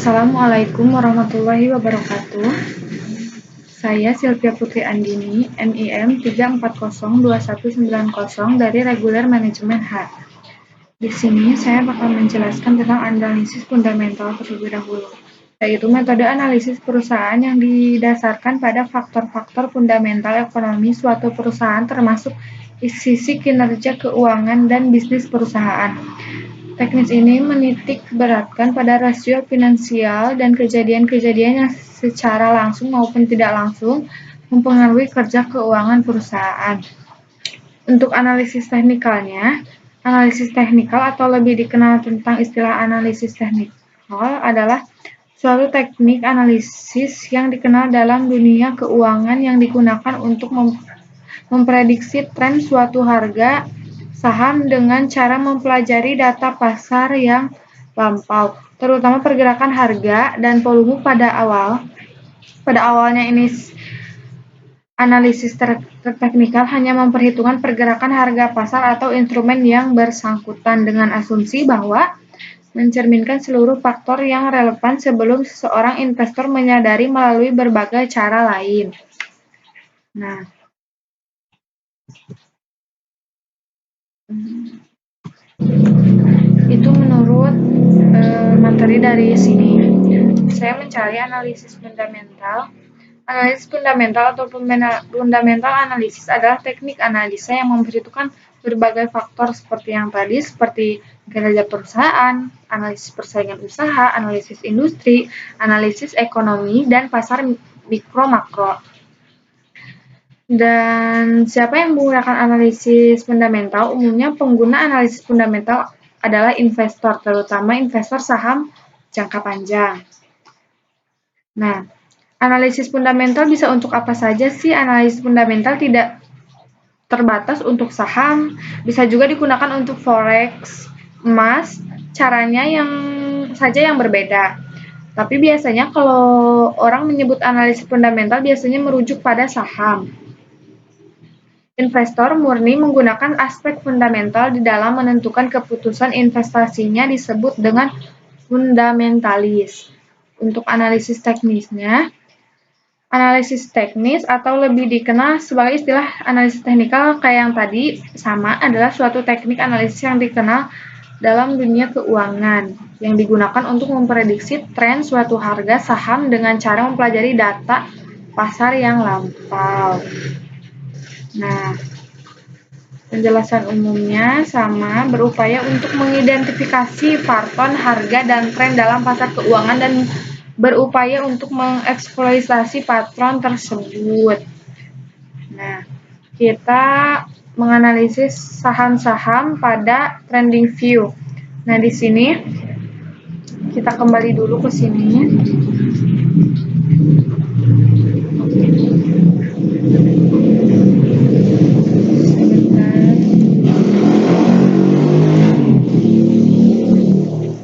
Assalamualaikum warahmatullahi wabarakatuh. Saya Sylvia Putri Andini, NIM 3402190 dari Reguler Manajemen H. Di sini saya bakal menjelaskan tentang analisis fundamental terlebih dahulu, yaitu metode analisis perusahaan yang didasarkan pada faktor-faktor fundamental ekonomi suatu perusahaan termasuk sisi kinerja keuangan dan bisnis perusahaan. Teknis ini menitik beratkan pada rasio finansial dan kejadian-kejadian yang secara langsung maupun tidak langsung mempengaruhi kerja keuangan perusahaan. Untuk analisis teknikalnya, analisis teknikal atau lebih dikenal tentang istilah analisis teknikal adalah suatu teknik analisis yang dikenal dalam dunia keuangan yang digunakan untuk memprediksi tren suatu harga saham dengan cara mempelajari data pasar yang lampau, terutama pergerakan harga dan volume pada awalnya. Ini analisis teknikal hanya memperhitungkan pergerakan harga pasar atau instrumen yang bersangkutan dengan asumsi bahwa mencerminkan seluruh faktor yang relevan sebelum seorang investor menyadari melalui berbagai cara lain. Nah, itu menurut materi dari sini. Saya mencari analisis fundamental. Analisis fundamental atau fundamental analisis adalah teknik analisa yang memperhitungkan berbagai faktor seperti yang tadi, seperti kinerja perusahaan, analisis persaingan usaha, analisis industri, analisis ekonomi, dan pasar mikro-makro. Dan siapa yang menggunakan analisis fundamental? Umumnya pengguna analisis fundamental adalah investor, terutama investor saham jangka panjang. Nah, analisis fundamental bisa untuk apa saja sih? Analisis fundamental tidak terbatas untuk saham, bisa juga digunakan untuk forex, emas, caranya yang berbeda. Tapi biasanya kalau orang menyebut analisis fundamental biasanya merujuk pada saham. Investor murni menggunakan aspek fundamental di dalam menentukan keputusan investasinya disebut dengan fundamentalis. Untuk analisis teknisnya, analisis teknis atau lebih dikenal sebagai istilah analisis teknikal kayak yang tadi sama adalah suatu teknik analisis yang dikenal dalam dunia keuangan yang digunakan untuk memprediksi tren suatu harga saham dengan cara mempelajari data pasar yang lampau. Nah, penjelasan umumnya sama, berupaya untuk mengidentifikasi pattern harga dan tren dalam pasar keuangan dan berupaya untuk mengeksploitasi pattern tersebut. Nah, kita menganalisis saham-saham pada trending view. Nah, di sini kita kembali dulu ke sini.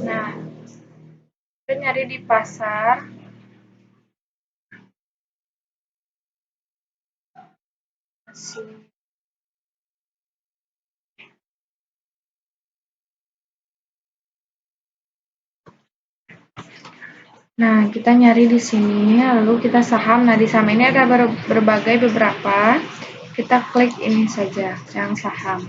Nah, kita nyari di pasar. Nah, kita nyari di sini, lalu kita saham. Nah, di saham ini ada beberapa. Kita klik ini saja, yang saham.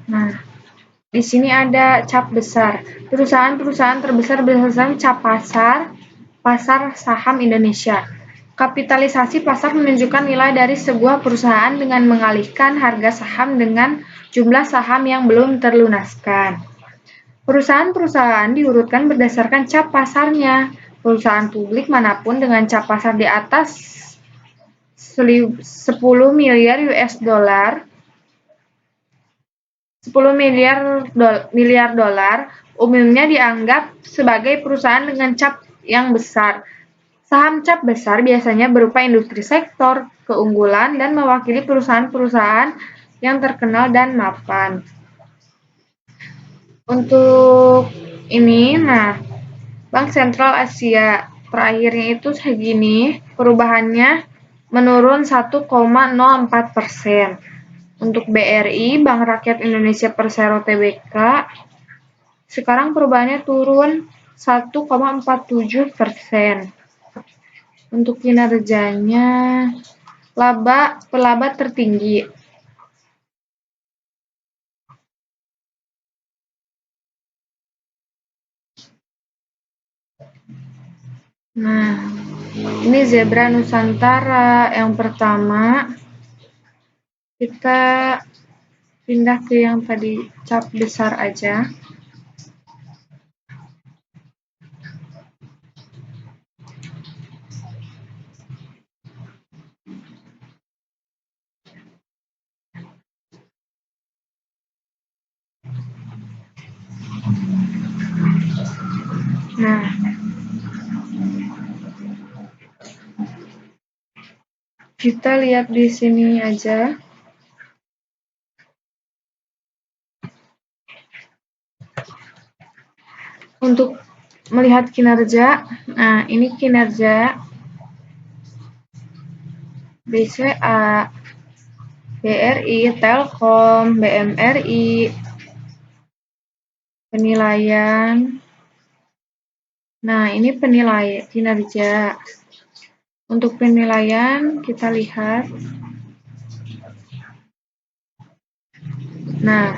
Nah, di sini ada cap besar. Perusahaan-perusahaan terbesar berdasarkan cap pasar saham Indonesia. Kapitalisasi pasar menunjukkan nilai dari sebuah perusahaan dengan mengalihkan harga saham dengan jumlah saham yang belum terlunaskan. Perusahaan-perusahaan diurutkan berdasarkan cap pasarnya. Perusahaan publik manapun dengan cap pasar di atas 10 miliar US dollar 10 miliar dolar umumnya dianggap sebagai perusahaan dengan cap yang besar. Saham cap besar biasanya berupa industri sektor keunggulan dan mewakili perusahaan-perusahaan yang terkenal dan mapan. Untuk ini, nah, Bank Sentral Asia terakhirnya itu segini, perubahannya menurun 1,04%. Untuk BRI, Bank Rakyat Indonesia Persero Tbk, sekarang perubahannya turun 1,47%. Untuk kinerjanya, pelaba tertinggi. Nah, ini zebra Nusantara yang pertama. Kita pindah ke yang tadi cap besar aja. Nah, kita lihat di sini aja. Untuk melihat kinerja, nah ini kinerja BCA, BRI, Telkom, BMRI, penilaian. Nah, ini penilaian kinerja. Untuk penilaian kita lihat. Nah,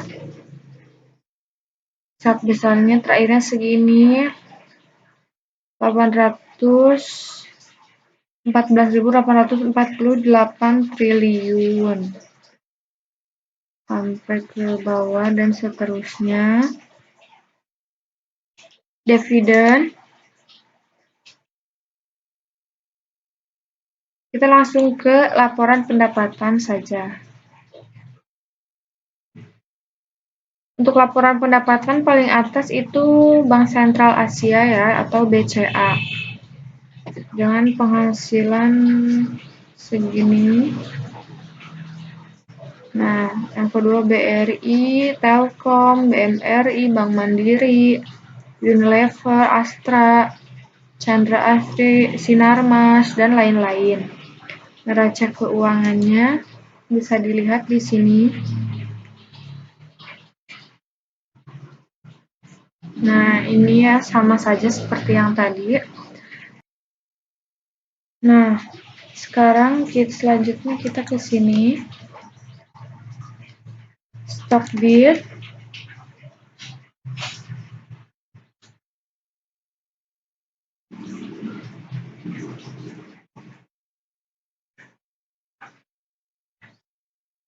cap besarnya terakhirnya segini. 14.848 triliun sampai ke bawah dan seterusnya. Dividen, kita langsung ke laporan pendapatan saja. Untuk laporan pendapatan paling atas itu Bank Sentral Asia ya, atau BCA. Dengan penghasilan segini. Nah, yang kedua BRI, Telkom, BMRI, Bank Mandiri, Unilever, Astra, Chandra Asri, Sinarmas, dan lain-lain. Neraca keuangannya bisa dilihat di sini. Nah, ini ya sama saja seperti yang tadi. Nah, sekarang selanjutnya kita ke sini. Stockbit.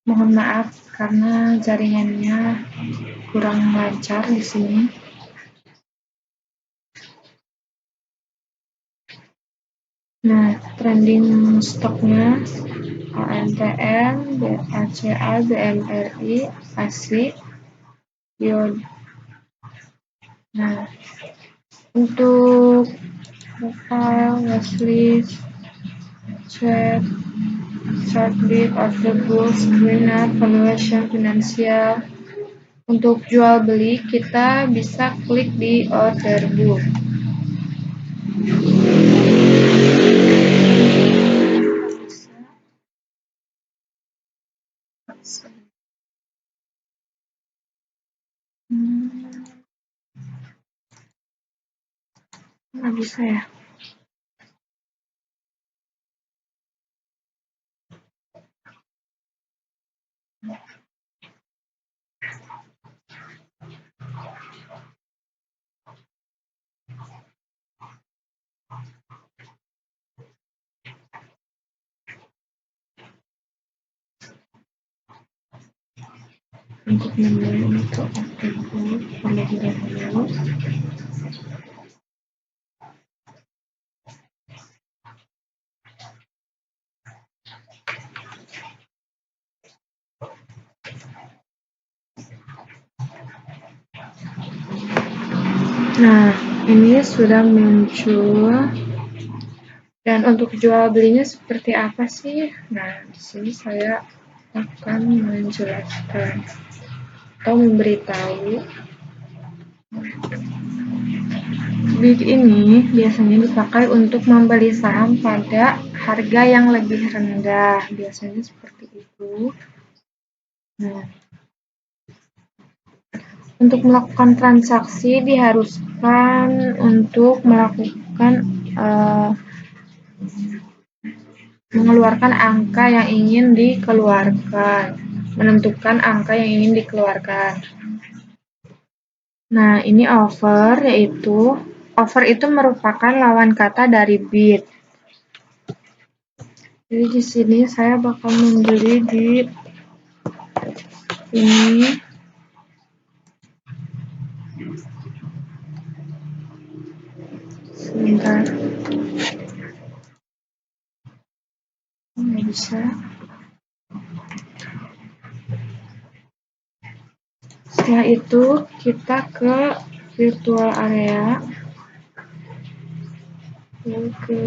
Mohon maaf karena jaringannya kurang lancar di sini. Nah, trending stoknya ANTM, BACA, BMRI, ASI, Biod. Nah, untuk profile, watchlist, chat, chart bid, order book, screener, valuation, finansial. Untuk jual beli kita bisa klik di order book. Nggak bisa ya. Untuk memulai untuk order book terlebih dahulu. Nah, ini sudah muncul. Dan untuk jual belinya seperti apa sih? Nah, di sini saya akan menjelaskan atau memberitahu. bid ini biasanya dipakai untuk membeli saham pada harga yang lebih rendah. Biasanya seperti itu. Nah, untuk melakukan transaksi diharuskan untuk mengeluarkan angka yang ingin dikeluarkan, menentukan angka yang ingin dikeluarkan. Nah, ini offer itu merupakan lawan kata dari bid. Jadi di sini saya bakal membeli di ini. Sebentar. Nggak bisa. Setelah itu kita ke virtual area, lalu ke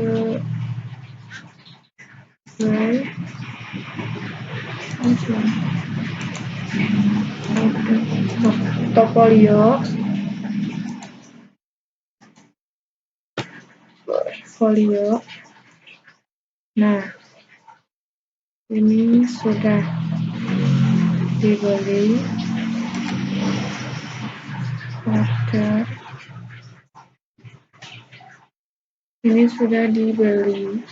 portfolio. Nah, ini sudah dibeli. Ini sudah dibeli.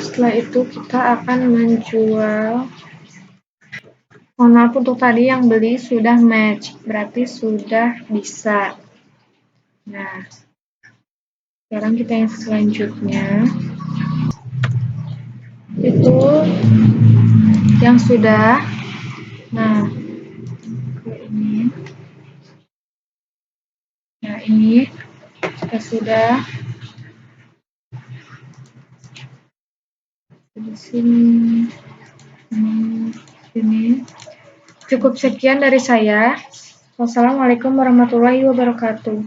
Setelah itu kita akan menjual. Mohon maaf untuk tadi yang beli sudah match, berarti sudah bisa. Nah, sekarang kita yang selanjutnya. Itu yang sudah. Nah, ini. Nah, ini kita sudah di sini. Ini. Cukup sekian dari saya. Wassalamualaikum warahmatullahi wabarakatuh.